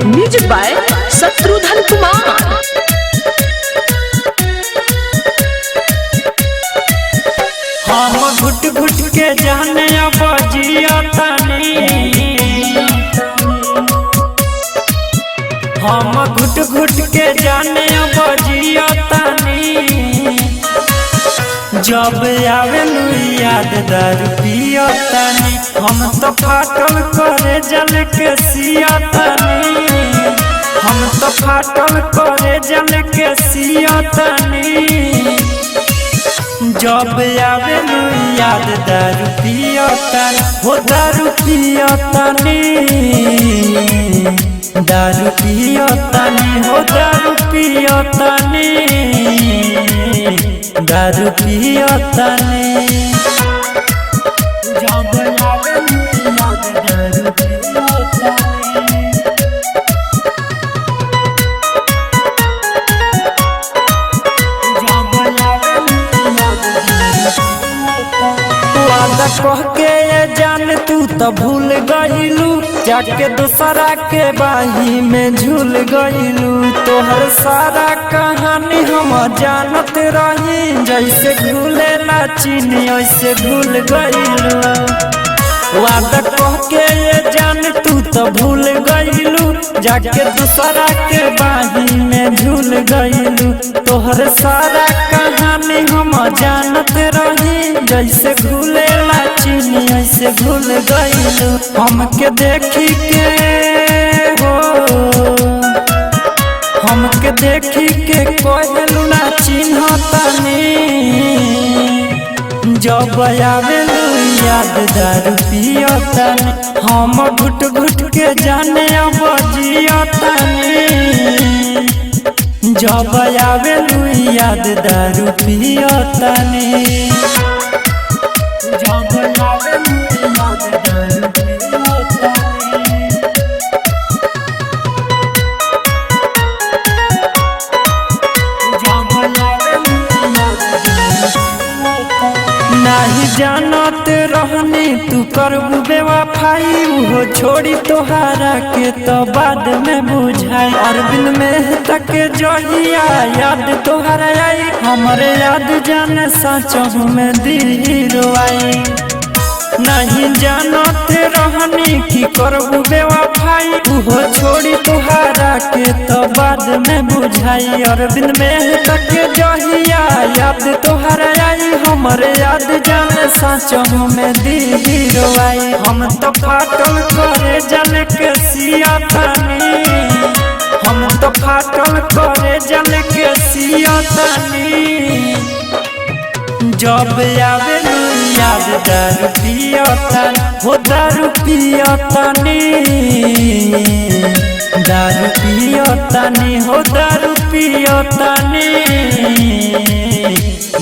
Music by Shatrughan Kumar. हम घुट घुट के जाने अब जियतानी, हम घुट घुट के जाने अब जियतानी। जब आवे याद दारू पियतानी, हम तो फाटल करे जल के सियतानी, हम तो फाटल करे जल के सियतानी। जब आवे याद दारू पियतानी, हो दारू पियतानी, दारू पियतानी, हो दारू पियतानी, दारू पियतानी। जब आवे याद दारू पियतानी, वादा कह के जान तू तो भूल गईलू, जाके दूसरा के बाही में झूल गईलू। तोहर सारा कहानी हम जानत रही, जैसे घुले ना चीनी वैसे घुल गईलू। वादा कह के जान तू तो भूल गईलू, जाके दूसरा के बाही में झूल गईलू। तोहर सारा कहानी हम जानत रही, जैसे घुले ला चीनी ऐसे घुल गईलू। हमके देखी के हो, हमके देखी के कहलू ना चिन्हतानी। जब आवेलू याद दारू पियतानी, हम घुट घुट के जाने अब जियतानी। जब आवेलू याद दारू पियतानी, जब आवेलू याद दारू पियतानी। नहीं जानत रहनी तू करबू बेवफाई, वो छोड़ी तोहारा के तो बाद में बुझाई। अरविंद में तक जहिया याद तोहारा आई, हमारे याद जाने सचहु में दिल रोआई। नहीं जानत रहनी कि करबू बेवफाई, वो छोड़ी तोहारा के तो बाद में बुझाई। अरविंद में तक जहिया याद तोहारा आई, हमारे याद जाने सचहु में दिल रोआई। हम तो फाटल करे जल के सियतानी, हम तो फाटल करे जल के सियतानी। जब आवेलू याद दारू पियतानी, हो दारू पियतानी, दारू पियतानी, हो दारू पियतानी,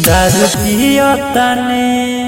दारू पियतानी।